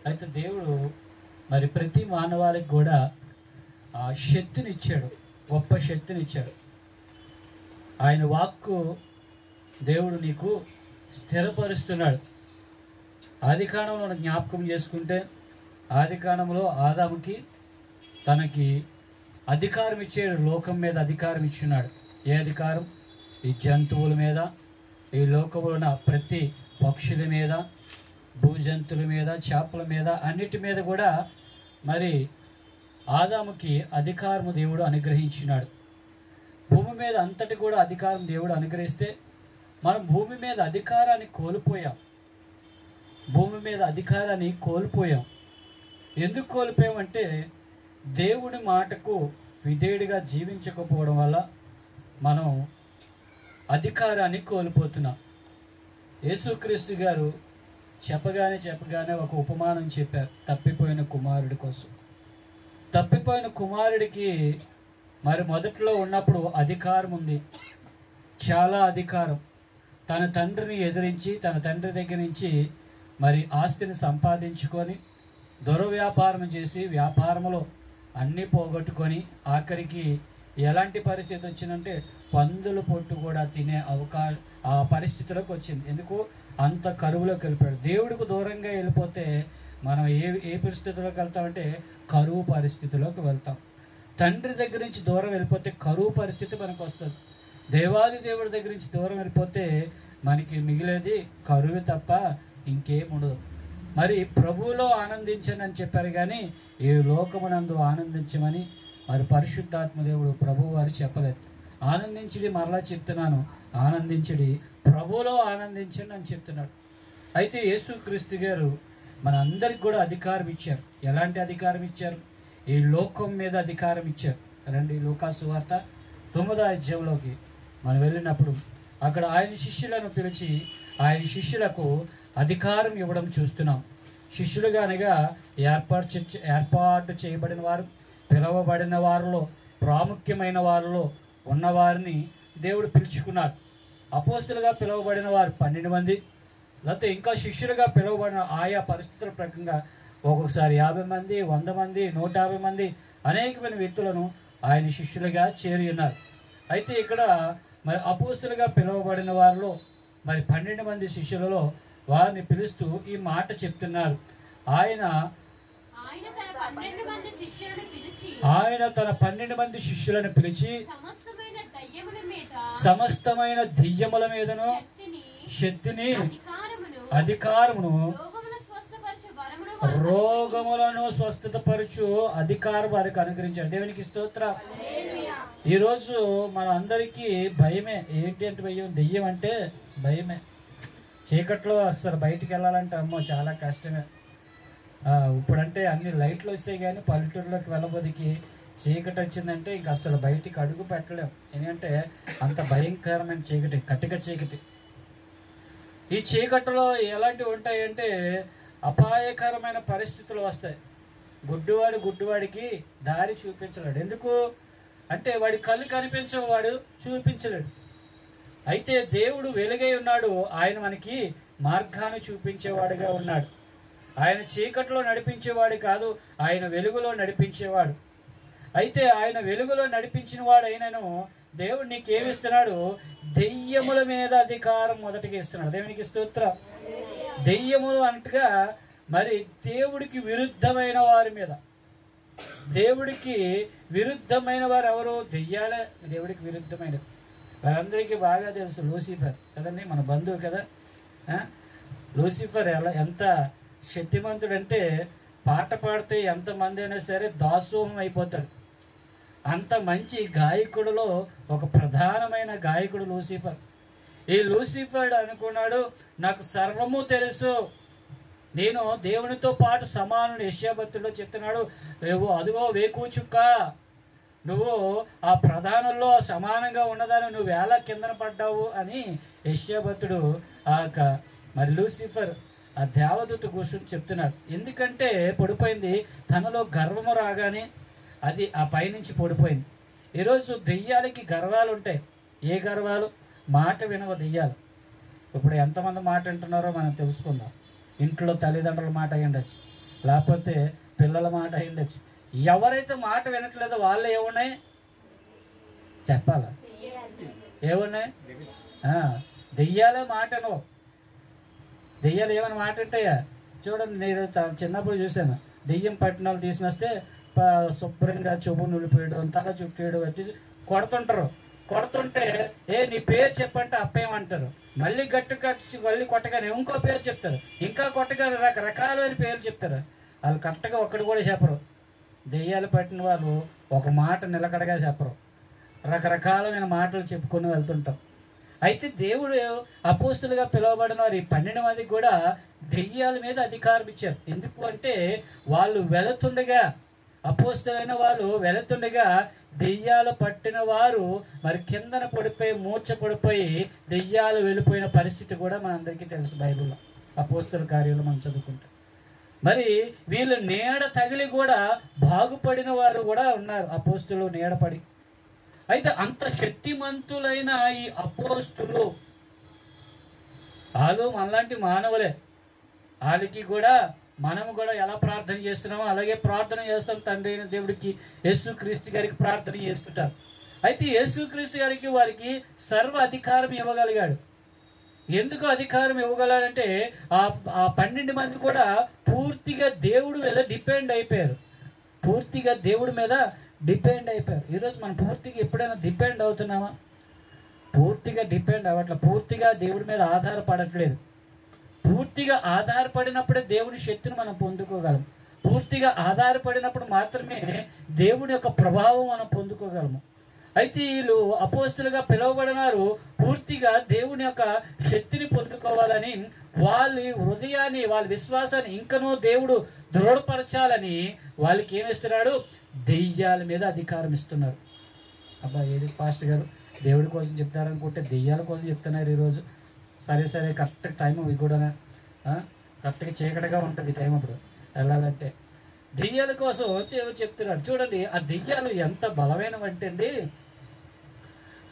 అయితే దేవుడు మరి ప్రతి మానవాళికి కూడా ఆ శక్తినిచ్చాడు, గొప్ప శక్తినిచ్చాడు. ఆయన వాక్కు దేవుడు నీకు స్థిరపరుస్తున్నాడు. ఆది కాండంలో జ్ఞాపకం చేసుకుంటే, ఆది కాండంలో ఆదాముకి తనకి అధికారం ఇచ్చాడు, లోకం మీద అధికారం ఇచ్చున్నాడు. ఏ అధికారం? ఈ జంతువుల మీద, ఈ లోకంలో ఉన్న ప్రతి పక్షుల మీద, భూజంతువుల మీద, చేపల మీద, అన్నిటి మీద కూడా మరి ఆదాముకి అధికారము దేవుడు అనుగ్రహించినాడు. భూమి మీద అంతటి కూడా అధికారం దేవుడు అనుగ్రహిస్తే మనం భూమి మీద అధికారాన్ని కోల్పోయాం. భూమి మీద అధికారాన్ని కోల్పోయాం. ఎందుకు కోల్పోయామంటే దేవుడి మాటకు విధేయుడిగా జీవించకపోవడం వల్ల మనం అధికారాన్ని కోల్పోతున్నాం. యేసుక్రీస్తు గారు చెప్పగానే ఒక ఉపమానం చెప్పారు తప్పిపోయిన కుమారుడి కోసం. తప్పిపోయిన కుమారుడికి మరి మొదట్లో ఉన్నప్పుడు అధికారం ఉంది, చాలా అధికారం. తన తండ్రిని ఎదిరించి తన తండ్రి దగ్గర నుంచి మరి ఆస్తిని సంపాదించుకొని దుర్వ్యాపారం చేసి వ్యాపారంలో అన్నీ పోగొట్టుకొని ఆఖరికి ఎలాంటి పరిస్థితి వచ్చిందంటే పందుల పొట్టు కూడా తినే ఆ పరిస్థితిలోకి వచ్చింది. ఎందుకు? అంత కరువులోకి వెళ్ళిపోయాడు. దేవుడికి దూరంగా వెళ్ళిపోతే మనం ఏ పరిస్థితిలోకి వెళ్తామంటే కరువు పరిస్థితిలోకి వెళ్తాం. తండ్రి దగ్గర నుంచి దూరం వెళ్ళిపోతే కరువు పరిస్థితి మనకు వస్తుంది. దేవాది దేవుడి దగ్గర నుంచి దూరం వెళ్ళిపోతే మనకి మిగిలేది కరువు తప్ప ఇంకేం ఉండదు. మరి ప్రభువులో ఆనందించండి అని చెప్పారు, కానీ ఈ లోకమునందు ఆనందించమని మరి పరిశుద్ధాత్మ దేవుడు ప్రభువు వారు చెప్పలేదు. ఆనందించడి, మరలా చెప్తున్నాను, ఆనందించడి, ప్రభువులో ఆనందించండి అని చెప్తున్నాడు. అయితే యేసుక్రీస్తు గారు మన అందరికి కూడా అధికారం ఇచ్చారు. ఎలాంటి అధికారం ఇచ్చారు? ఈ లోకం మీద అధికారం ఇచ్చారు. రండి లూకాసు వార్త 9వ అధ్యాయంలోకి మనం వెళ్ళినప్పుడు అక్కడ ఆయన శిష్యులను పిలిచి ఆయన శిష్యులకు అధికారం ఇవ్వడం చూస్తున్నాం. శిష్యులుగా అనగా ఏర్పాటు చేయబడిన వారు, పిలవబడిన వారిలో ప్రాముఖ్యమైన వారిలో ఉన్నవారిని దేవుడు పిలుచుకున్నాడు. అపోస్తులుగా పిలువబడిన వారు 12 మంది, లేకపోతే ఇంకా శిష్యులుగా పిలువబడిన ఆయా పరిస్థితుల ప్రకారంగా ఒక్కొక్కసారి 50 మంది, 100 మంది, 150 మంది అనేకమైన వ్యక్తులను ఆయన శిష్యులుగా చేరి ఉన్నారు. అయితే ఇక్కడ మరి అపోస్తులుగా పిలువబడిన వారిలో మరి 12 మంది శిష్యులలో వారిని పిలుస్తూ ఈ మాట చెప్తున్నారు. ఆయన తన 12 మంది శిష్యులను పిలిచి సమస్తమైన దెయ్యముల మీదను శక్తిని, అధికారమును, రోగములను స్వస్థతపరచు అధికారం వారికి అనుగ్రహించారు. దేవునికి స్తోత్రం. ఈరోజు మన అందరికీ భయమే. ఏంటి అంటే భయం? దెయ్యం అంటే భయమే. చీకట్లో అసలు బయటికి వెళ్ళాలంటే అమ్మో చాలా కష్టమే. ఇప్పుడంటే అన్ని లైట్లు వస్తాయి, కానీ పల్లెటూరులోకి వెళ్ళబోదికి చీకటి వచ్చిందంటే ఇంక అసలు బయటికి అడుగు పెట్టలేం. ఎందుకంటే అంత భయంకరమైన చీకటి, కటిక చీకటి. ఈ చీకటిలో ఎలాంటివి ఉంటాయంటే అపాయకరమైన పరిస్థితులు వస్తాయి. గుడ్డివాడికి దారి చూపించలేడు. ఎందుకు అంటే వాడి కళ్ళు కనిపించవు, వాడు చూపించలేడు. అయితే దేవుడు వెలుగై ఉన్నాడు. ఆయన మనకి మార్గాన్ని చూపించేవాడుగా ఉన్నాడు. ఆయన చీకట్లో నడిపించేవాడు కాదు, ఆయన వెలుగులో నడిపించేవాడు. అయితే ఆయన వెలుగులో నడిపించిన వాడు అయినను దేవుడు నీకేమిస్తున్నాడు? దెయ్యముల మీద అధికారం మొదటిగా ఇస్తున్నాడు. దేవునికి స్తోత్రం. దెయ్యములు అంటగా మరి దేవుడికి విరుద్ధమైన వారి మీద. దేవుడికి విరుద్ధమైన వారు ఎవరు? దెయ్యాలే దేవుడికి విరుద్ధమైన. వారందరికీ బాగా తెలుసు లూసిఫర్ కదండి, మన బంధువు కదా. లూసిఫర్ ఎంత శక్తిమంతుడంటే పాట పాడితే ఎంతమంది అయినా సరే దాసోహం అయిపోతాడు. అంత మంచి గాయకుడిలో ఒక ప్రధానమైన గాయకుడు లూసిఫర్. ఈ లూసిఫర్ అనుకున్నాడు, నాకు సర్వము తెలుసు, నేను దేవునితో పాటు సమానుడు. యెషయా భక్తుల్లో చెప్తున్నాడు, నువ్వు అదిగో వేకువ చుక్క, నువ్వు ఆ ప్రధానంలో సమానంగా ఉన్నదాన్ని నువ్వు ఎలా కిందన పడ్డావు అని యెషయా భక్తుడు మరి లూసిఫర్ ఆ దేవదూత కూర్చొని చెప్తున్నాడు. ఎందుకంటే పడిపోయింది, తనలో గర్వము రాగానే అది ఆ పైనుంచి పడిపోయింది. ఈరోజు దెయ్యాలకి గర్వాలు ఉంటాయి. ఏ గర్వాలు? మాట వినవ దెయ్యాలు. ఇప్పుడు ఎంతమంది మాట వింటున్నారో మనం తెలుసుకుందాం. ఇంట్లో తల్లిదండ్రుల మాట అయ్యుండొచ్చు, లేకపోతే పిల్లల మాట అయి ఉండొచ్చు. ఎవరైతే మాట వినట్లేదో వాళ్ళు ఏమున్నాయి చెప్పాలా? ఏమున్నాయి? దెయ్యాలే మాటను. దెయ్యాలు ఏమైనా మాట ఉంటాయా? చూడండి, నేను చిన్నప్పుడు చూశాను, దెయ్యం పట్టిన వాళ్ళు తీసుకొస్తే శుభ్రంగా చెవు నులిపోయడం, తల చుట్టేయడం వచ్చి కొడుతుంటారు. కొడుతుంటే నీ పేరు చెప్పంటే అప్పేమంటారు. మళ్ళీ గట్టు కట్టి మళ్ళీ కొట్టగానే ఇంకో పేరు చెప్తారు, ఇంకా కొట్టగానే రకరకాలైన పేర్లు చెప్తారు. వాళ్ళు కరెక్ట్గా ఒక్కడు కూడా చెప్పరు. దెయ్యాలు పట్టిన వాళ్ళు ఒక మాట నిలకడగా చెప్పరు, రకరకాలమైన మాటలు చెప్పుకొని వెళ్తుంటారు. అయితే దేవుడు అపోస్తులుగా పిలువబడిన వారి 12 మందికి కూడా దెయ్యాల మీద అధికారం ఇచ్చారు. ఎందుకు అంటే వాళ్ళు వెళుతుండగా, అపోస్తులైన వాళ్ళు వెళుతుండగా దెయ్యాలు పట్టిన వారు మరి కిందన పడిపోయి మూర్ఛ పడిపోయి దెయ్యాలు వెళ్ళిపోయిన పరిస్థితి కూడా మనందరికీ తెలుసు. బైబిల్లో అపోస్తుల కార్యాలు మనం చదువుకుంటాం. మరి వీళ్ళు నీడ తగిలి కూడా బాగుపడిన వారు కూడా ఉన్నారు, అపోస్తులు నీడపడి. అయితే అంత శక్తిమంతులైన ఈ అపోస్తులు వాళ్ళు మనలాంటి మానవులే. వాళ్ళకి కూడా మనము కూడా ఎలా ప్రార్థన చేస్తున్నామో అలాగే ప్రార్థన చేస్తాం. తండ్రి అయిన దేవుడికి, యేసుక్రీస్తు గారికి ప్రార్థన చేస్తుంటారు. అయితే యేసుక్రీస్తు గారికి వారికి సర్వ అధికారం ఇవ్వగలిగాడు. ఎందుకు అధికారం ఇవ్వగలడంటే ఆ 12 మంది కూడా పూర్తిగా దేవుడి మీద డిపెండ్ అయిపోయారు. పూర్తిగా దేవుడి మీద డిపెండ్ అయిపోయారు. ఈరోజు మనం పూర్తిగా ఎప్పుడైనా డిపెండ్ అవుతున్నామా? పూర్తిగా డిపెండ్ అవ్వట్లేదు, పూర్తిగా దేవుడి మీద ఆధారపడట్లేదు. పూర్తిగా ఆధారపడినప్పుడే దేవుని శక్తిని మనం పొందుకోగలం. పూర్తిగా ఆధారపడినప్పుడు మాత్రమే దేవుని యొక్క ప్రభావం మనం పొందుకోగలము. అయితే వీళ్ళు అపోస్తులుగా పిలువబడినారు పూర్తిగా దేవుని యొక్క శక్తిని పొందుకోవాలని, వాళ్ళ హృదయాన్ని, వాళ్ళ విశ్వాసాన్ని ఇంకనూ దేవుడు దృఢపరచాలని వాళ్ళకి ఏమిస్తున్నాడు? దెయ్యాల మీద అధికారం ఇస్తున్నారు. అబ్బా, ఏది పాస్టర్ గారు దేవుడి కోసం చెప్తారనుకుంటే దెయ్యాల కోసం చెప్తున్నారు ఈరోజు. సరే సరే, కరెక్ట్ టైం ఇది కూడా కరెక్ట్గా చీకటిగా ఉంటుంది టైం అప్పుడు వెళ్ళాలంటే. దెయ్యాల కోసం చెప్తున్నాడు. చూడండి, ఆ దెయ్యాలు ఎంత బలమైనవంటే అండి,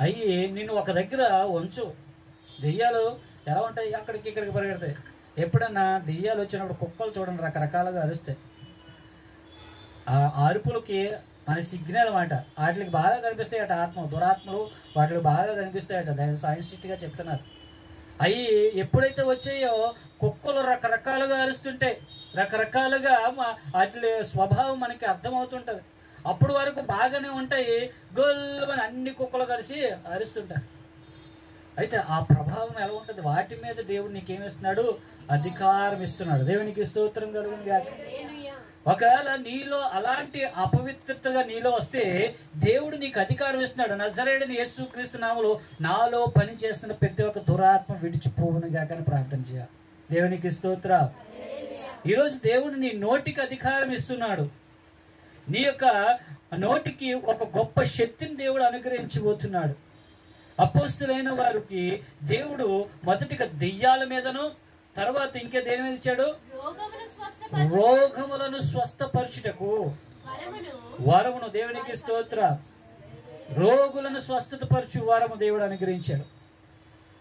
అవి నిన్ను ఒక దగ్గర ఉంచు. దెయ్యాలు ఎలా ఉంటాయి? అక్కడికి ఇక్కడికి పరిగెడతాయి. ఎప్పుడన్నా దెయ్యాలు వచ్చినప్పుడు కుక్కలు చూడండి రకరకాలుగా అరుస్తాయి. ఆ అరుపులకి మన సిగ్నల్ అన్నమాట. వాటికి బాగా కనిపిస్తాయట దురాత్మలు వాటికి బాగా కనిపిస్తాయట. దాని సైంటిస్ట్గా చెప్తున్నారు. అవి ఎప్పుడైతే వచ్చాయో కుక్కలు రకరకాలుగా అరుస్తుంటాయి, రకరకాలుగా వాటి స్వభావం మనకి అర్థమవుతుంటుంది. అప్పుడు వరకు బాగానే ఉంటాయి, గొల్లుమని అన్ని కుక్కలు కలిసి అరుస్తుంటాయి. అయితే ఆ ప్రభావం ఎలా ఉంటుంది? వాటి మీద దేవుడు నీకేమిస్తున్నాడు? అధికారం ఇస్తున్నాడు. దేవునికి స్తోత్రం కలుగును గాక. ఒకవేళ నీలో అలాంటి అపవిత్రతగా నీలో వస్తే దేవుడు నీకు అధికారం ఇస్తున్నాడు. నజరేయుడైన యేసుక్రీస్తు నామములో నాలో పని చేస్తున్న ప్రతి ఒక్క దురాత్మ విడిచిపోవును గాక అని ప్రార్థన చేయాలి. దేవునికి స్తోత్రం. ఈరోజు దేవుడు నీ నోటికి అధికారం ఇస్తున్నాడు. నీ యొక్క నోటికి ఒక గొప్ప శక్తిని దేవుడు అనుగ్రహించబోతున్నాడు. అపోస్తులైన వారికి దేవుడు మొదటిగా దెయ్యాల మీదను, తర్వాత ఇంకే దేని మీద ఇచ్చాడు? రోగములను స్వస్థపరచుటకు వరమును. దేవునికి స్తోత్ర. రోగులను స్వస్థత పరచు వరము దేవుడు అనుగ్రహించాడు.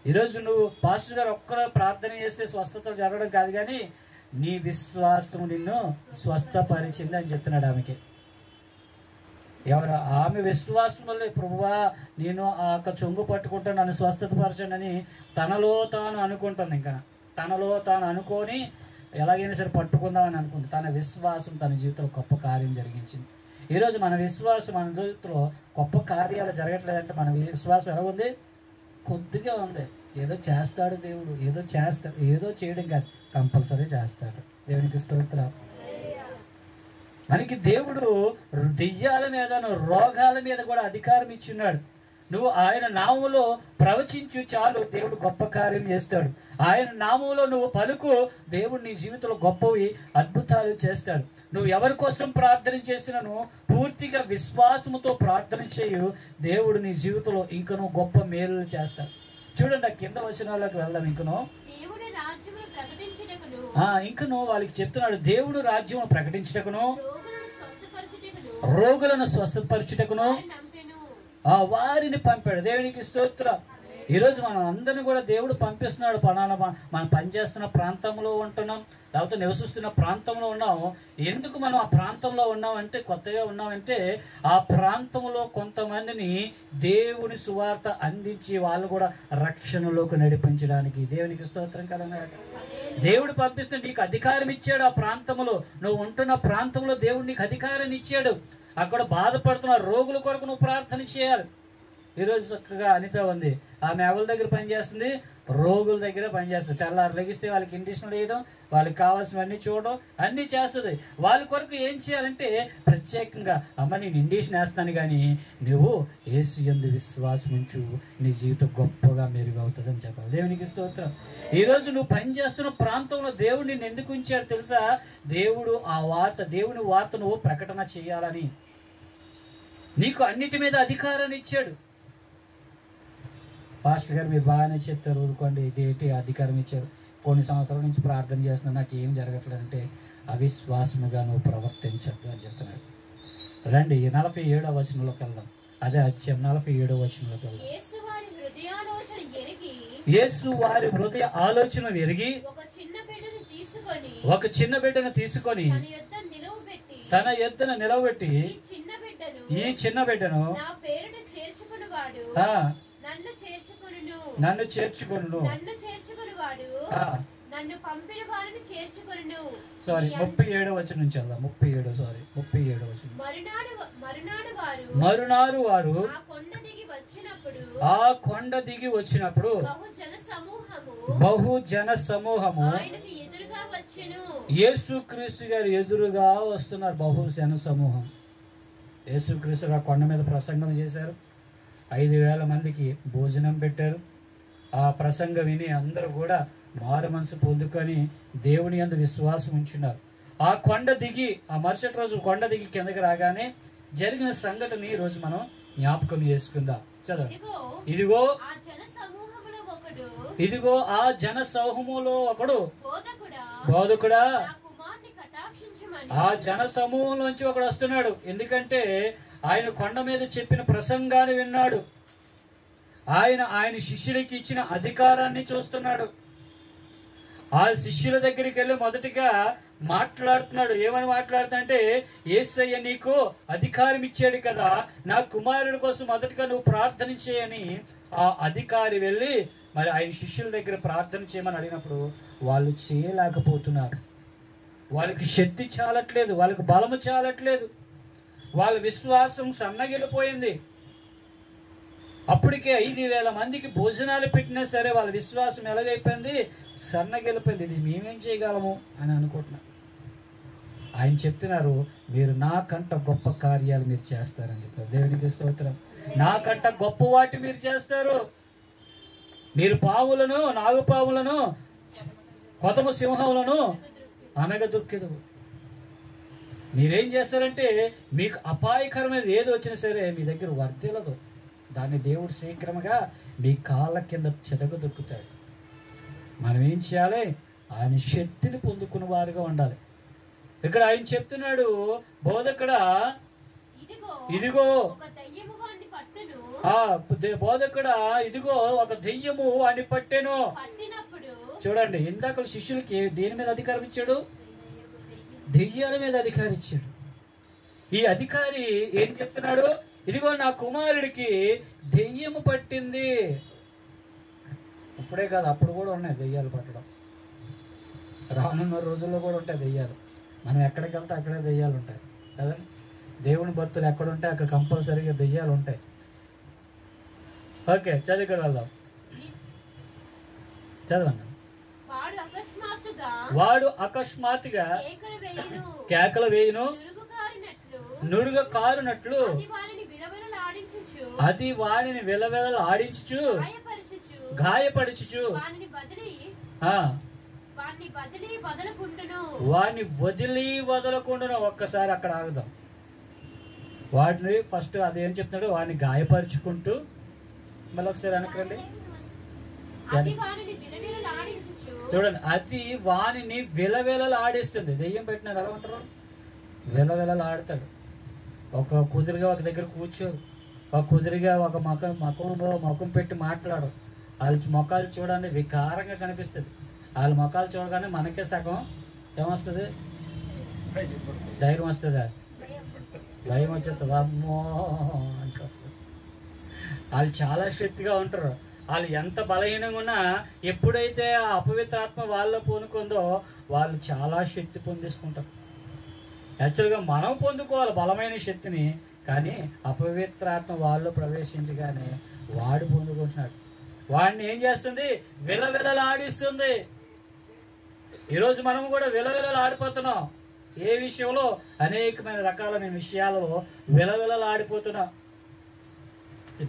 ఈరోజు నువ్వు పాస్టర్ గారు ఒక్కరో ప్రార్థన చేస్తే స్వస్థతలు జరగడం కాదు, కానీ నీ విశ్వాసం నిన్ను స్వస్థపరిచింది అని చెప్తున్నాడు ఆమెకి. ఎవరు? ఆమె విశ్వాసం వల్ల ప్రభువా నేను ఆ యొక్క చొంగు పట్టుకుంటాను, నన్ను స్వస్థతపరచండి అని తనలో తాను అనుకుంటాను. ఇంకా తనలో తాను అనుకొని ఎలాగైనా సరే పట్టుకుందామని అనుకుంది. తన విశ్వాసం తన జీవితంలో గొప్ప కార్యం జరిగించింది. ఈరోజు మన విశ్వాసం మన జీవితంలో గొప్ప కార్యాలు జరగట్లేదంటే మన విశ్వాసం ఎలా ఉంది? కొద్దిగా ఉంది. ఏదో చేస్తాడు దేవుడు, ఏదో చేస్తాడు, ఏదో చేయడం కాదు, కంపల్సరీ చేస్తాడు. దేవునికి స్తోత్రం. మనకి దేవుడు దెయ్యాల మీద, రోగాల మీద కూడా అధికారం ఇచ్చిన్నాడు. నువ్వు ఆయన నామములో ప్రవచించు చాలు, దేవుడు గొప్ప కార్యం చేస్తాడు. ఆయన నామములో నువ్వు పలుకు, దేవుడు నీ జీవితంలో గొప్పవి అద్భుతాలు చేస్తాడు. నువ్వు ఎవరి కోసం ప్రార్థన చేసినను పూర్తిగా విశ్వాసముతో ప్రార్థన చేయు, దేవుడు నీ జీవితంలో ఇంకనూ గొప్ప మేలు చేస్తాడు. చూడండి, ఆ కింద వచనాలకు వెళ్దాం. ఇంకను వాళ్ళకి చెప్తున్నాడు, దేవుడు రాజ్యము ప్రకటించుటకును, రోగులను స్వస్థపరచుటకును వారిని పంపాడు. దేవునికి స్తోత్రం. ఈరోజు మనం అందరినీ కూడా దేవుడు పంపిస్తున్నాడు. మనం పనిచేస్తున్న ప్రాంతంలో ఉంటున్నాం, లేకపోతే నివసిస్తున్న ప్రాంతంలో ఉన్నాం. ఎందుకు మనం ఆ ప్రాంతంలో ఉన్నామంటే, కొత్తగా ఉన్నామంటే ఆ ప్రాంతంలో కొంతమందిని దేవుని సువార్త అందించి వాళ్ళు కూడా రక్షణలోకి నడిపించడానికి. దేవునికి స్తోత్రం కలగాక. దేవుడు పంపిస్తే నీకు అధికారం ఇచ్చాడు. ఆ ప్రాంతంలో నువ్వు ఉంటున్న ప్రాంతంలో దేవుడు నీకు అధికారాన్ని ఇచ్చాడు. అక్కడ బాధపడుతున్న రోగుల కొరకు నువ్వు ప్రార్థన చేయాలి. ఈరోజు చక్కగా అనిత ఉంది, ఆమె ఎవరి దగ్గర పనిచేస్తుంది? రోగుల దగ్గర పనిచేస్తుంది. తెల్లారు లెగిస్తే వాళ్ళకి ఇండిషనల్ వేయడం, వాళ్ళకి కావాల్సినవన్నీ చూడడం అన్నీ చేస్తుంది. వాళ్ళ కొరకు ఏం చేయాలంటే ప్రత్యేకంగా, అమ్మ నేను ఇండిషన్ వేస్తాను కానీ నువ్వు యేసు యందు విశ్వాసం ఉంచు, నీ జీవితం గొప్పగా మెరుగవుతుంది అని చెప్పాలి. దేవునికి స్తోత్రం. ఈరోజు నువ్వు పనిచేస్తున్న ప్రాంతంలో దేవుడు నిన్ను ఎందుకు ఉంచాడు తెలుసా? దేవుడు ఆ వార్త, దేవుని వార్త నువ్వు ప్రకటన చేయాలని. నీకు అన్నిటి మీద అధికారాన్ని ఇచ్చాడు. పాస్టర్ గారు మీరు బాగానే చెప్తారు, ఊరుకోండి, ఇదేంటి అధికారం ఇచ్చారు, కొన్ని సంవత్సరాల నుంచి ప్రార్థన చేస్తున్నా నాకు ఏం జరగట్లేదంటే అవిశ్వాసముగా నువ్వు ప్రవర్తించద్దు అని చెప్తున్నాడు. రండి 47వ వచనంలోకి వెళ్దాం. అదే అధ్యాయం 47వ వచనంలోకి వెళ్దాం. యేసు వారి హృదయ ఆలోచన ఎరిగి ఒక చిన్న బిడ్డను తీసుకొని తన యొద్దన నిలవబెట్టి ఈ చిన్న బిడ్డను నన్ను చేర్చుకొను సారీ 37వ వచనం నుంచి వెళ్దాం. 37వ వచనం. మరునాడు వారు ఆ కొండ దిగి వచ్చినప్పుడు బహుజన సమూహము యేసుక్రీస్తు గారు ఎదురుగా వస్తున్నారు. బహుజన సమూహం యేసుక్రీస్తు గారు కొండ మీద ప్రసంగం చేశారు. 5,000 మందికి భోజనం పెట్టారు. ఆ ప్రసంగం విని అందరూ కూడా మారు మనసు పొందుకొని దేవుని యందు విశ్వాసం ఉంచున్నారు. ఆ కొండ దిగి, ఆ మరుసటి రోజు కొండ దిగి కిందకి రాగానే జరిగిన సంఘటన ఈ రోజు మనం జ్ఞాపకం చేసుకుందాం. చదవండి. ఇదిగో ఆ జన సమూహంలో ఒకడు బోధకుడా, ఆ జన సమూహంలోంచి ఒకడు వస్తున్నాడు. ఎందుకంటే ఆయన కొండ మీద చెప్పిన ప్రసంగాన్ని విన్నాడు. ఆయన శిష్యులకి ఇచ్చిన అధికారాన్ని చూస్తున్నాడు. ఆ శిష్యుల దగ్గరికి వెళ్ళి మొదటిగా మాట్లాడుతున్నాడు. ఏమని మాట్లాడుతుంటే, యేసయ్య నీకు అధికారం ఇచ్చాడు కదా, నా కుమారుడి కోసం మొదటిగా నువ్వు ప్రార్థన చేయని ఆ అధికారి వెళ్ళి మరి ఆయన శిష్యుల దగ్గర ప్రార్థన చేయమని అడిగినప్పుడు వాళ్ళు చేయలేకపోతున్నారు. వాళ్ళకి శక్తి చాలట్లేదు, వాళ్ళకి బలము చాలట్లేదు, వాళ్ళ విశ్వాసం సన్నగిలిపోయింది. అప్పటికే 5,000 మందికి భోజనాలు పెట్టినా సరే వాళ్ళ విశ్వాసం ఎలాగైపోయింది? సన్నగిలిపోయింది. ఇది మేమేం చేయగలము అని అనుకుంటున్నారు. ఆయన చెప్తున్నారు, మీరు నాకంట గొప్ప కార్యాలు మీరు చేస్తారని చెప్పారు. దేవునికి స్తోత్రం. నాకంట గొప్ప వాటి మీరు చేస్తారు. మీరు పావులను, నాగుపావులను, కొదమ సింహములను అనగదొక్కెదు. మీరేం చేస్తారంటే మీకు అపాయకరమైన ఏది వచ్చినా సరే మీ దగ్గర వర్ధిల్లదు. దాన్ని దేవుడు శీఘ్రంగా మీ కాళ్ళ కింద చెదగదొక్కుతాడు. మనం ఏం చేయాలి? ఆయన శక్తిని పొందుకున్న వారుగా ఉండాలి. ఇక్కడ ఆయన చెప్తున్నాడు, బోధకుడా ఇదిగో బోధకుడా ఇదిగో ఒక దెయ్యము వాడిని పట్టెను. చూడండి, ఇందాక శిష్యులకి దేని మీద అధికారం ఇచ్చాడు? దెయ్యాల మీద అధికారం ఇచ్చాడు. ఈ అధికారి ఏం చెప్తున్నాడు? ఇదిగో నా కుమారుడికి దెయ్యము పట్టింది. ఇప్పుడే కాదు, అప్పుడు కూడా ఉన్నాయి దెయ్యాలు పట్టడం. రానున్న రోజుల్లో కూడా ఉంటాయి దెయ్యాలు. మనం ఎక్కడికి వెళ్తే అక్కడే దెయ్యాలు ఉంటాయి కదండి. దేవుని భక్తులు ఎక్కడ ఉంటే అక్కడ కంపల్సరీగా దెయ్యాలు ఉంటాయి. ఓకే, చదివి వెళ్దాం. చదవండి. వాడు అకస్మాత్తుగా కేకలు వేయును, నురుగ కారునట్లు అది వాడిని విలవిలలు ఆడించుచు గాయపరచుచు వాడిని వదలకుండాను. ఒక్కసారి అక్కడ ఆగుదాం. వాడిని ఫస్ట్ అదేం చెప్తున్నాడు? వాడిని గాయపరుచుకుంటూ, మళ్ళీ ఒకసారి వెనక్రండి. చూడండి, అది వాణిని విలవిలలు ఆడిస్తుంది. దెయ్యం పెట్టినది ఎలా ఉంటారు? విలవిలలు ఆడతాడు. ఒక కుదురుగా ఒక దగ్గర కూర్చో, ఒక కుదురుగా ఒక ముఖం పెట్టి మాట్లాడు. వాళ్ళ మొఖాలు చూడండి వికారంగా కనిపిస్తుంది. వాళ్ళ మొఖాలు చూడగానే మనకే సగం ఏమొస్తుంది? ధైర్యం వస్తుందా? భయం వచ్చేస్తుంది. అమ్మో అని వస్తుంది. వాళ్ళు చాలా శక్తిగా ఉంటారు. వాళ్ళు ఎంత బలహీనంగా ఉన్నా ఎప్పుడైతే ఆ అపవిత్రాత్మ వాళ్ళలో పూనుకుందో వాళ్ళు చాలా శక్తి పొందేసుకుంటారు. యాక్చువల్గా మనం పొందుకోవాలి బలమైన శక్తిని, కానీ అపవిత్రాత్మ వాళ్ళు ప్రవేశించగానే వాడు పొందుకుంటున్నాడు. వాడిని ఏం చేస్తుంది? విలవిలలాడిస్తుంది. ఈరోజు మనం కూడా విలవిలలాడిపోతున్నాం. ఏ విషయంలో? అనేకమైన రకాలైన విషయాలలో విలవిలలాడిపోతున్నాం.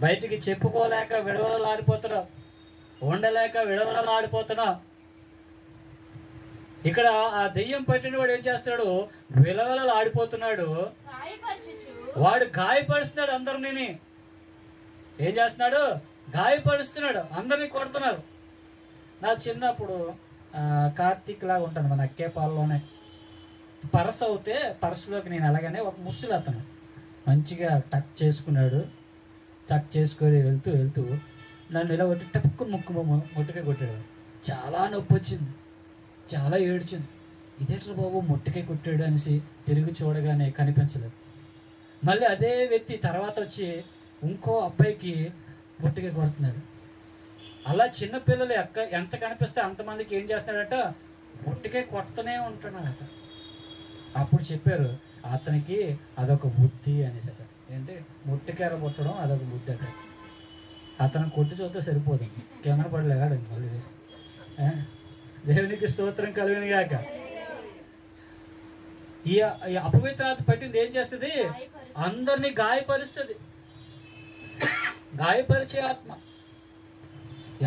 బయటికి చెప్పుకోలేక విడవలలాడిపోతున్నాం, ఉండలేక విడవలలాడిపోతున్నాం. ఇక్కడ ఆ దెయ్యం పట్టిన వాడు ఏం చేస్తున్నాడు? విలవిలలాడిపోతున్నాడు. వాడు గాయపరుస్తున్నాడు అందరినీ. ఏం చేస్తున్నాడు? గాయపరుస్తున్నాడు, అందరినీ కొడుతున్నారు. నా చిన్నప్పుడు కార్తీక్ లాగా ఉంటుంది మన అక్కేపాలలోనే. పరస అవుతే పరసలోకి నేను అలాగనే ఒక ముస్సులు అతను మంచిగా టక్ చేసుకున్నాడు. టక్ చేసుకొని వెళ్తూ వెళ్తూ నన్ను ఇలా కొట్టి టక్కు ముట్టుకే కొట్టాడు. చాలా నొప్పి వచ్చింది, చాలా ఏడ్చింది. ఇదేట్రా బాబు ముట్టుకే కొట్టాడు అనేసి తిరిగి చూడగానే కనిపించలేదు. మళ్ళీ అదే వ్యక్తి తర్వాత వచ్చి ఇంకో అబ్బాయికి ముట్టుకే కొడుతున్నాడు. అలా చిన్నపిల్లలు ఎంత కనిపిస్తే అంతమందికి ఏం చేస్తున్నాడట? ముట్టుకే కొడుతూనే ఉంటున్నాడట. అప్పుడు చెప్పారు అతనికి అదొక బుద్ధి అనేసి అట. ఏంటి ముట్టికేర పుట్టడం అదొక బుద్ధి అట. అతను కొట్టి చూస్తే సరిపోదు, కింద పడలేగాడు మళ్ళీ. దేవునికి స్తోత్రం కలుగును గాక. ఈ అపవిత్రాత్మ పట్టింది ఏం చేస్తుంది? అందరినీ గాయపరుస్తుంది. గాయపరిచే ఆత్మ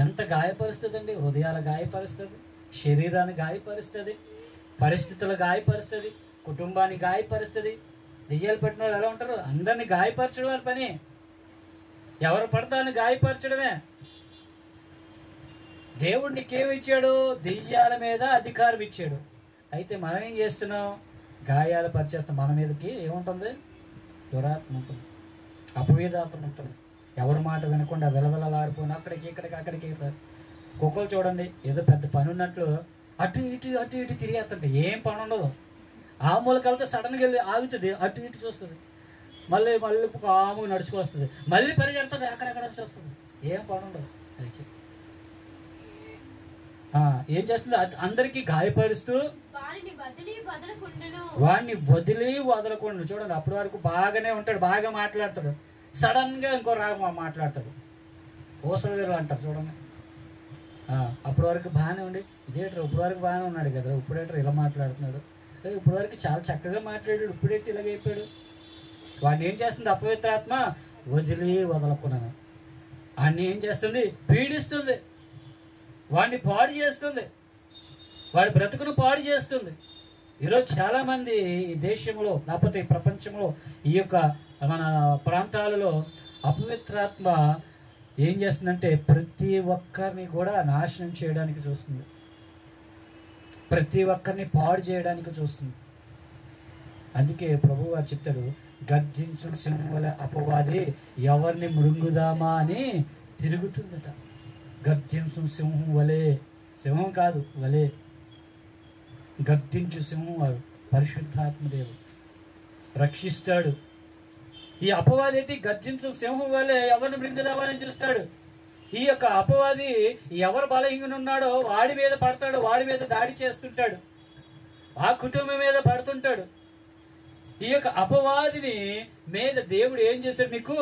ఎంత గాయపరుస్తుందండి? హృదయాలు గాయపరుస్తుంది, శరీరాన్ని గాయపరుస్తుంది, పరిస్థితులు గాయపరుస్తుంది, కుటుంబాన్ని గాయపరుస్తుంది. దెయ్యాలు పట్టిన వాళ్ళు ఎలా ఉంటారు? అందరినీ గాయపరచడం అని పని. ఎవరు పడతాన్ని గాయపరచడమే. దేవుడు నీకేమి ఇచ్చాడు? దెయ్యాల మీద అధికారం ఇచ్చాడు. అయితే మనం ఏం చేస్తున్నాం? గాయాలు పరిచేస్తాం. మన మీదకి ఏముంటుంది? దురాత్మ ఉంటుంది, అపవేదాత్మ ఉంటుంది. ఎవరి మాట వినకుండా విలవిలలాడిపోయిన అక్కడికి ఇక్కడికి. కుక్కలు చూడండి, ఏదో పెద్ద పని ఉన్నట్లు అటు ఇటు తిరిగేస్తుంటే ఏం పని ఉండదు. ఆ మూలకలతో సడన్గా వెళ్ళి ఆగుతుంది, అటు ఇటు చూస్తుంది, మళ్ళీ కాముగా నడుచుకొస్తుంది, మళ్ళీ పరిగెడుతుంది, అక్కడెక్కడ వస్తుంది. ఏం పని ఉండదు. ఏం చేస్తుంది? అందరికీ గాయపరుస్తూ వాడిని వదిలి వదలకుండా. చూడండి, అప్పటి వరకు బాగానే ఉంటాడు, బాగా మాట్లాడతాడు, సడన్ గా ఇంకో రాగం మాట్లాడతాడు. ఓసవేరు అంటారు చూడండి. అప్పటి వరకు బాగానే ఉండి ఇదేంటారు, ఇప్పటి వరకు బాగానే ఉన్నాడు కదా, ఇప్పుడేంటారు ఇలా మాట్లాడుతున్నాడు, ఇప్పటి వరకు చాలా చక్కగా మాట్లాడాడు, ఇప్పుడేంటి ఇలాగైపోయాడు. వాడిని ఏం చేస్తుంది అపవిత్రాత్మ? వదిలి వదలకున్నాను. వాడిని ఏం చేస్తుంది? పీడిస్తుంది, వాడిని పాడు చేస్తుంది, వాడి బ్రతుకును పాడు చేస్తుంది. ఈరోజు చాలామంది ఈ దేశంలో లేకపోతే ఈ ప్రపంచంలో ఈ యొక్క మన ప్రాంతాలలో అపవిత్రాత్మ ఏం చేస్తుందంటే ప్రతి ఒక్కరిని కూడా నాశనం చేయడానికి చూస్తుంది, ప్రతి ఒక్కరిని పాడు చేయడానికి చూస్తుంది. అందుకే ప్రభువు వారు చెప్తాడు, గర్జించు సింహం వలె అపవాది ఎవరిని మృంగుదామా అని తిరుగుతుందట. గర్జించు సింహం వలె, సింహం కాదు వలె, గర్జించు సింహం వాడు పరిశుద్ధాత్మదేవుడు రక్షిస్తాడు. ఈ అపవాది ఏంటి? గర్జించు సింహం వలె ఎవరిని మృంగుదామని చూస్తాడు. ఈ యొక్క అపవాది ఎవరు బలహీన ఉన్నాడో వాడి మీద పడతాడు, వాడి మీద దాడి చేస్తుంటాడు, ఆ కుటుంబం మీద పడుతుంటాడు. ఈ యొక్క అపవాదిని మీద దేవుడు ఏం చేశాడు? నీకు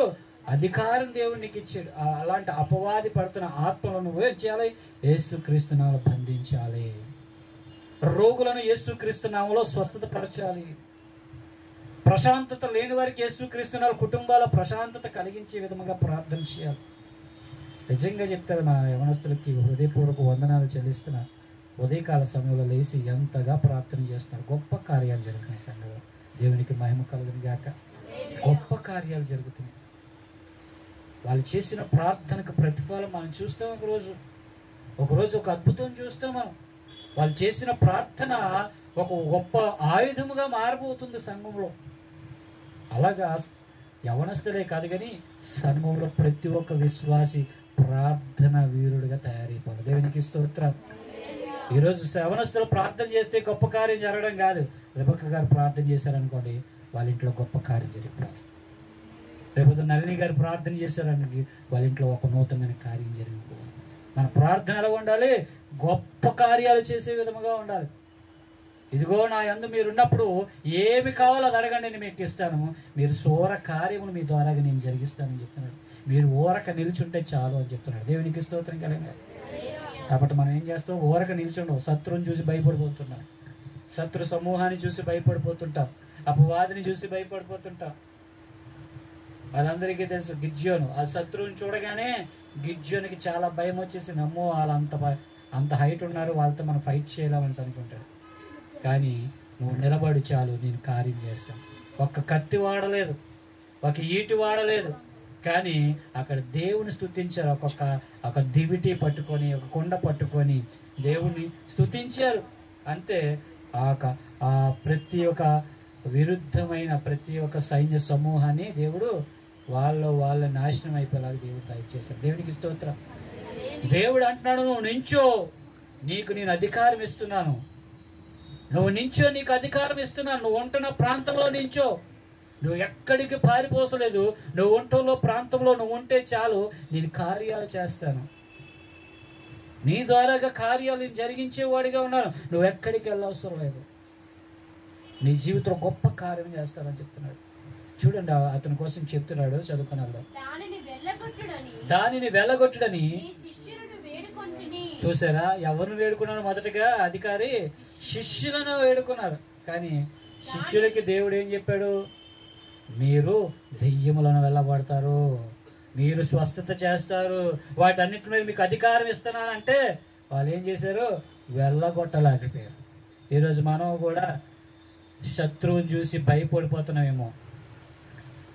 అధికారం దేవుడు నీకు ఇచ్చాడు. అలాంటి అపవాది పడుతున్న ఆత్మలను నువ్వు ఏం చేయాలి? యేసుక్రీస్తు నామములో బంధించాలి. రోగులను యేసుక్రీస్తు నామములో స్వస్థత పరచాలి. ప్రశాంతత లేని వారికి యేసుక్రీస్తు నామములో కుటుంబాల ప్రశాంతత కలిగించే విధముగా ప్రార్థన చేయాలి. నిజంగా చెప్తారు, నా యవనస్తులకి హృదయపూర్వక వందనాలు చెల్లిస్తున్నా. ఉదయకాల సమయంలో లేచి ఎంతగా ప్రార్థన చేస్తున్నారు. గొప్ప కార్యాలు జరుగుతున్నాయి సంఘంలో. దేవునికి మహిమ కలుగును గాక. గొప్ప కార్యాలు జరుగుతున్నాయి. వాళ్ళు చేసిన ప్రార్థనకు ప్రతిఫలం మనం చూస్తాం. ఒకరోజు ఒక అద్భుతం చూస్తాం మనం. వాళ్ళు చేసిన ప్రార్థన ఒక గొప్ప ఆయుధముగా మారబోతుంది సంఘంలో. అలాగా యవనస్తులే కాదు కానీ సంఘంలో ప్రతి ఒక్క విశ్వాసి ప్రార్థన వీరుడిగా తయారైపోవాలి. దేవునికి స్తోత్రం. ఈరోజు యవనస్తులు ప్రార్థన చేస్తే గొప్ప కార్యం జరగడం కాదు. రెబెక్క గారు ప్రార్థన చేశారనుకోండి, వాళ్ళ ఇంట్లో గొప్ప కార్యం జరిగిపోవాలి. రేపు నళిని గారు ప్రార్థన చేశారని వాళ్ళ ఇంట్లో ఒక నూతనమైన కార్యం జరిగిపోవాలి. మన ప్రార్థన ఎలా ఉండాలి? గొప్ప కార్యాలు చేసే విధముగా ఉండాలి. ఇదిగో నా యందు మీరు ఉన్నప్పుడు ఏమి కావాలో అది అడగండి, నేను మీకు ఇస్తాను. మీరు సూర కార్యములు మీ ద్వారాగా నేను జరిగిస్తానని చెప్తున్నాడు. మీరు ఊరక నిల్చుంటే చాలు అని చెప్తున్నాడు. దేవునికి స్తోత్రం కలంగా. కాబట్టి మనం ఏం చేస్తాం? ఊరక నిల్చుండవు. శత్రువుని చూసి భయపడిపోతున్నాం, శత్రు సమూహాన్ని చూసి భయపడిపోతుంటాం, అపవాదిని చూసి భయపడిపోతుంటాం. వాళ్ళందరికీ తెలుసు గిద్యోను ఆ శత్రువుని చూడగానే గిద్యోనికి చాలా భయం వచ్చేసి, నమ్మో వాళ్ళు అంత హైట్ ఉన్నారు, వాళ్ళతో మనం ఫైట్ చేయలేమని అనుకుంటాడు. కానీ నువ్వు నిలబడి చాలు, నేను కార్యం చేస్తాను. ఒక్క కత్తి వాడలేదు, ఒక ఈటి వాడలేదు, కానీ అక్కడ దేవుని స్తుతించారు. ఒక దివిటి పట్టుకొని, ఒక కొండ పట్టుకొని దేవుని స్తుతించారు. అంతే. ఆ ప్రతి ఒక్క విరుద్ధమైన ప్రతి ఒక్క సైన్య సమూహాన్ని దేవుడు వాళ్ళ నాశనం అయిపోయేలాగా దేవుడు దయచేశాడు. దేవునికి స్తోత్రం. దేవుడు అంటున్నాడు, నువ్వు నించో, నీకు నేను అధికారం ఇస్తున్నాను. నువ్వు నించో, నీకు అధికారం ఇస్తున్నాను. నువ్వు ఉంటున్న ప్రాంతంలో నించో, నువ్వు ఎక్కడికి పారిపోసలేదు. నువ్వు ఉంటున్న ప్రాంతంలో నువ్వు ఉంటే చాలు, నేను కార్యాలు చేస్తాను. నీ ద్వారాగా కార్యాలు జరిగించేవాడిగా ఉన్నాను. నువ్వు ఎక్కడికి వెళ్ళవసరం లేదు. నీ జీవితంలో గొప్ప కార్యం చేస్తానని చెప్తున్నాడు. చూడండి, అతని కోసం చెప్తున్నాడు. చదువుకున్నాడు, దానిని వెళ్ళగొట్టుడని. చూసారా, ఎవరిని వేడుకున్నాడు? మొదటగా అధికారి శిష్యులను వేడుకున్నారు. కానీ శిష్యులకి దేవుడు ఏం చెప్పాడు? మీరు దెయ్యములను వెళ్ళబడతారు, మీరు స్వస్థత చేస్తారు, వాటన్నిటి మీద మీకు అధికారం ఇస్తున్నానంటే వాళ్ళు ఏం చేశారు? వెళ్ళగొట్టలేకపోయారు. ఈరోజు మనం కూడా శత్రువుని చూసి భయపడిపోతున్నామేమో.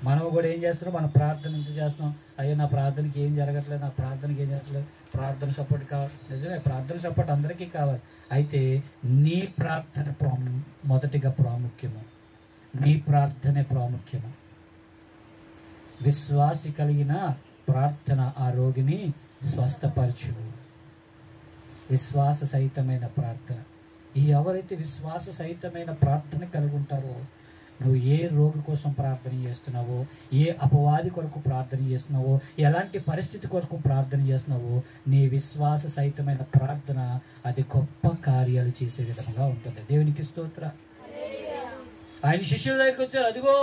మనం కూడా ఏం చేస్తున్నాం? మన ప్రార్థన ఎంత చేస్తున్నాం? అయ్యో నా ప్రార్థనకి ఏం జరగట్లేదు, నా ప్రార్థనకి ఏం జరగట్లేదు. ప్రార్థన సపోర్ట్ కావాలి. నిజమే, ప్రార్థన సపోర్ట్ అందరికీ కావాలి. అయితే నీ ప్రార్థన మొదటిగా ప్రాముఖ్యము. నీ ప్రార్థనే ప్రాముఖ్యము. విశ్వాసి కలిగిన ప్రార్థన ఆ రోగిని స్వస్థపరచును. విశ్వాస సహితమైన ప్రార్థన. ఎవరైతే విశ్వాస సహితమైన ప్రార్థన కలిగి ఉంటారో, నువ్వు ఏ రోగి కోసం ప్రార్థన చేస్తున్నావో, ఏ అపవాది కొరకు ప్రార్థన చేస్తున్నావో, ఎలాంటి పరిస్థితి కొరకు ప్రార్థన చేస్తున్నావో, నీ విశ్వాస సహితమైన ప్రార్థన అది గొప్ప కార్యాలు చేసే విధంగా ఉంటుంది. దేవునికి స్తోత్ర. ఆయన శిష్యుల దగ్గరికి వచ్చారు. అదిగో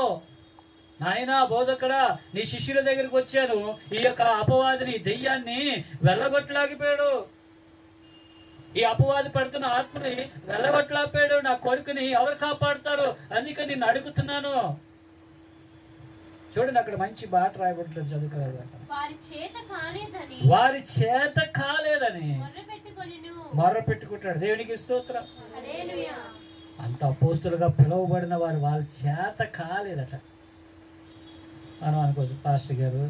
నాయనా బోధకుడా, నీ శిష్యుల దగ్గరికి వచ్చాను, ఈ యొక్క అపవాదిని, దెయ్యాన్ని వెళ్ళగొట్టలేకపోయాడు. ఈ అపవాది పడుతున్న ఆత్మని వెళ్ళగొట్టలేకపోయాడు. నా కొడుకుని ఎవరు కాపాడుతారు? అందుకని నేను అడుగుతున్నాను. చూడండి, అక్కడ మంచి బాట రాయబడుతుంది. చదువుకోలేదు. వారి చేత కాలేదని మొర్ర పెట్టుకుంటాడు. దేవునికి స్తోత్రం. అంత అపోస్తులుగా పిలువబడిన వారు వాళ్ళ చేత కాలేదట. మనం అనుకోవచ్చు, పాస్టర్ గారు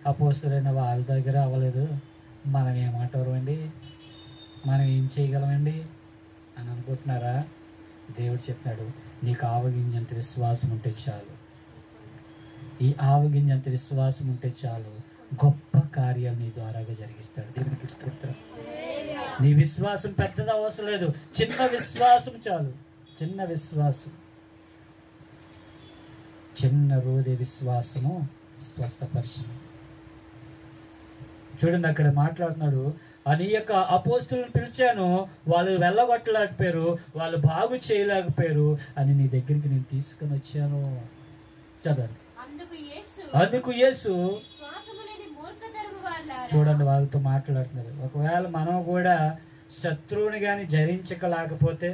అపోస్తులైన వాళ్ళ దగ్గర అవ్వలేదు, మనం ఏమంటారు అండి, మనం ఏం చేయగలమండి అని అనుకుంటున్నారా? దేవుడు చెప్తున్నాడు, నీకు ఆవగింజంత విశ్వాసం ఉంటే చాలు. ఈ ఆవగింజంత విశ్వాసం ఉంటే చాలు, గొప్ప కార్యాలు నీ ద్వారాగా జరిగిస్తాడు. దేవునికి స్తోత్రం. నీ విశ్వాసం పెద్దది అవసరం లేదు, చిన్న విశ్వాసం చాలు. చిన్న విశ్వాసం, చిన్న రోజే విశ్వాసము స్వస్థపరిచింది. చూడండి, అక్కడ మాట్లాడుతున్నాడు, అని యొక్క అపోస్తులను పిలిచాను, వాళ్ళు వెళ్ళగొట్టలేకపోయారు, వాళ్ళు బాగు చేయలేకపోయారు అని నీ దగ్గరికి నేను తీసుకొని వచ్చాను. చదవండి. అందుకు యేసు చూడండి, వాళ్ళతో మాట్లాడుతున్నారు. ఒకవేళ మనం కూడా శత్రువుని కానీ జయించకలేకపోతే,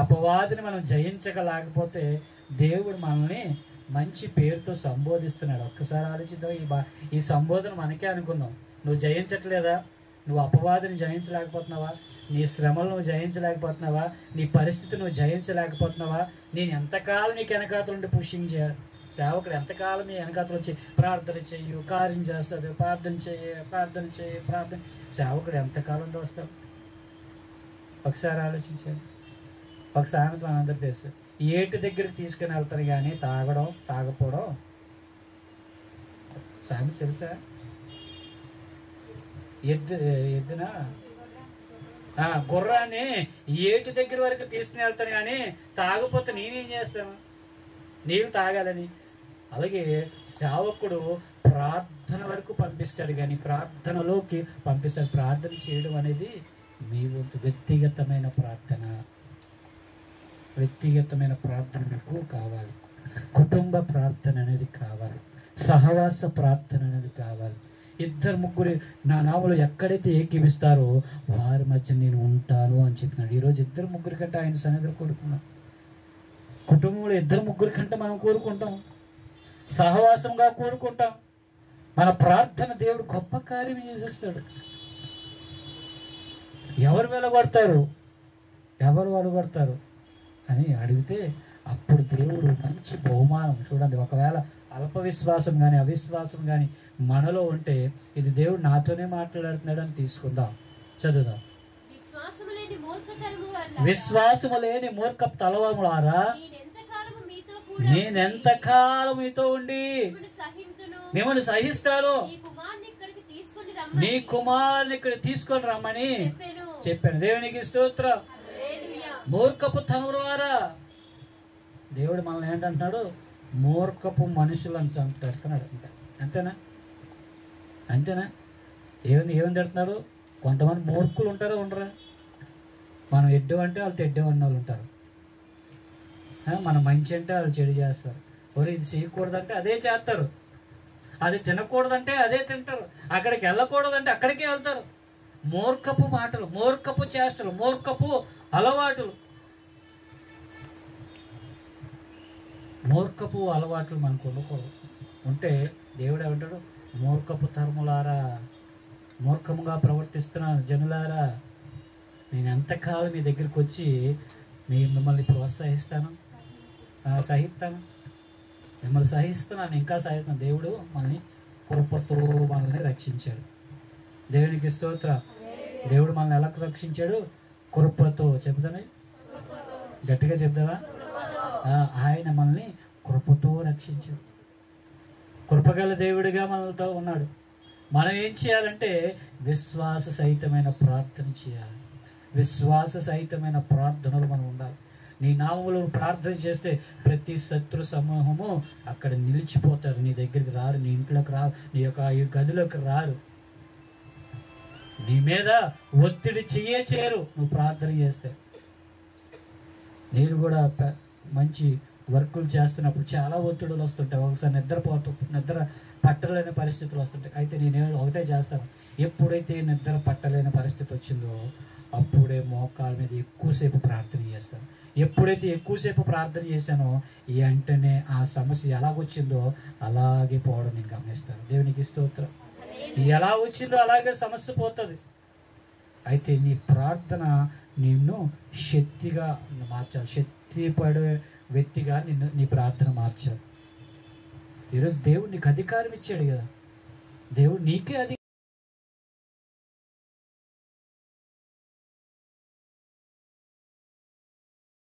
అపవాదిని మనం జయించకలేకపోతే, దేవుడు మనల్ని మంచి పేరుతో సంబోధిస్తున్నాడు. ఒక్కసారి ఆలోచిద్దాం. ఈ సంబోధన మనకే అనుకుందాం. నువ్వు జయించట్లేదా? నువ్వు అపవాదిని జయించలేకపోతున్నావా? నీ శ్రమలు నువ్వు జయించలేకపోతున్నావా? నీ పరిస్థితి నువ్వు జయించలేకపోతున్నావా? నేను ఎంతకాలం నీకు వెనకాతలు ఉండి పుషింగ్ చేయాలి? సేవకుడు ఎంతకాలం నీ వెనకాతలు వచ్చి ప్రార్థన చెయ్యి, కార్యం చేస్తుంది, ప్రార్థన చెయ్యి. సేవకుడు ఎంతకాలం వస్తాడు? ఒకసారి ఆలోచించాను. ఒక సామెత మనందరూ తెలుసు, ఏటి దగ్గరికి తీసుకుని వెళ్తారు కానీ తాగడం తాగపోవడం. సామెత తెలుసా? ఎద్దున గుర్రాన్ని ఏటి దగ్గర వరకు తీసుకుని వెళ్తాను, కానీ తాగపోతే నేనేం చేస్తాను? నీళ్ళు తాగాలని. అలాగే సేవకుడు ప్రార్థన వరకు పంపిస్తాడు, కానీ ప్రార్థనలోకి పంపిస్తాడు. ప్రార్థన చేయడం అనేది మీ వంతు వ్యక్తిగతమైన ప్రార్థన. వ్యక్తిగతమైన ప్రార్థన మీకు కావాలి. కుటుంబ ప్రార్థన అనేది కావాలి. సహవాస ప్రార్థన అనేది కావాలి. ఇద్దరు ముగ్గురు నా నామములో ఎక్కడైతే ఏకీవిస్తారో వారి మధ్య నేను ఉంటాను అని చెప్పినాడు. ఈరోజు ఇద్దరు ముగ్గురి కంటే ఆయన సన్నిధిలో కోరుకున్నాం. కుటుంబంలో ఇద్దరు ముగ్గురి కంటే మనం కోరుకుంటాం, సహవాసంగా కోరుకుంటాం. మన ప్రార్థన దేవుడు గొప్ప కార్యం చేసేస్తాడు. ఎవరు వెలగొడతారు, ఎవరు అడగొడతారు అని అడిగితే అప్పుడు దేవుడు మంచి బహుమానం. చూడండి, ఒకవేళ అల్ప విశ్వాసం కానీ అవిశ్వాసం కానీ మనలో ఉంటే ఇది దేవుడు నాతోనే మాట్లాడుతున్నాడు అని తీసుకుందాం. చదువుదాం. విశ్వాసము లేని మూర్ఖపు తలవములారా, నేనెంతకాలం మీతో ఉండి మిమ్మల్ని సహిస్తాను, నీ కుమారుని ఇక్కడ తీసుకొని రమ్మని చెప్పాను. దేవునికి స్తోత్రం. మూర్ఖపు తలవారా, దేవుడు మనల్ని ఏంటంటున్నాడు? మూర్ఖపు మనుషులను పెడుతున్నాడు. అంతేనా? అంతేనా? ఏమని పెడుతున్నాడు? కొంతమంది మూర్ఖులు ఉంటారా, ఉండరా? మనం ఎడ్డు అంటే వాళ్ళు తెడ్డు అన్న వాళ్ళు ఉంటారు. మనం మంచి అంటే వాళ్ళు చెడు చేస్తారు. ఎవరు ఇది చేయకూడదంటే అదే చేస్తారు, అది తినకూడదంటే అదే తింటారు, అక్కడికి వెళ్ళకూడదంటే అక్కడికే వెళ్తారు. మూర్ఖపు మాటలు, మూర్ఖపు చేష్టలు, మూర్ఖపు అలవాటులు. మూర్ఖపు అలవాట్లు మనకు ఉండకూడదు. ఉంటే దేవుడు ఏమంటాడు? మూర్ఖపు తరములారా, మూర్ఖముగా ప్రవర్తిస్తున్న జనులారా, నేను ఎంతకాలం మీ దగ్గరికి వచ్చి మిమ్మల్ని ప్రోత్సహిస్తాను, సహిస్తాను, మిమ్మల్ని సహిస్తున్నాను, ఇంకా సహిస్తున్నాను. దేవుడు మనల్ని కృపతో మనల్ని రక్షించాడు. దేవునికి స్తోత్రం. దేవుడు మనల్ని ఎలా రక్షించాడు? కృపతో. చెప్తానే, గట్టిగా చెప్తావా? ఆయన మనల్ని కృపతో రక్షించాడు. కృపగల దేవుడిగా మనతో ఉన్నాడు. మనం ఏం చేయాలంటే విశ్వాస సహితమైన ప్రార్థన చేయాలి. విశ్వాస సహితమైన ప్రార్థనలు మనం ఉండాలి. నీ నామములో ప్రార్థన చేస్తే ప్రతి శత్రు సమూహము అక్కడ నిలిచిపోతారు. నీ దగ్గరికి రారు, నీ ఇంట్లోకి రారు, నీ యొక్క ఈ గదిలోకి రారు, నీ మీద ఒత్తిడి చేయరు నువ్వు ప్రార్థన చేస్తే. నేను కూడా మంచి వర్కులు చేస్తున్నప్పుడు చాలా ఒత్తిడులు వస్తుంటాయి. ఒకసారి నిద్ర పట్టలేని పరిస్థితులు వస్తుంటాయి. అయితే నేను ఒకటే చేస్తాను, ఎప్పుడైతే నిద్ర పట్టలేని పరిస్థితి వచ్చిందో అప్పుడే మోకాల మీద ఎక్కువసేపు ప్రార్థన చేస్తాను. ఎప్పుడైతే ఎక్కువసేపు ప్రార్థన చేశానో వెంటనే ఆ సమస్య ఎలాగొచ్చిందో అలాగే పోవడం నేను గమనిస్తాను. దేవునికి స్తోత్రం. ఎలా వచ్చిందో అలాగే సమస్య పోతుంది. అయితే నీ ప్రార్థన నిన్ను శక్తిగా మార్చాలి. శక్తి పడే వ్యక్తిగా నీ ప్రార్థన మార్చాలి. ఈరోజు దేవుడు నీకు అధికారం ఇచ్చాడు కదా. దేవుడు నీకే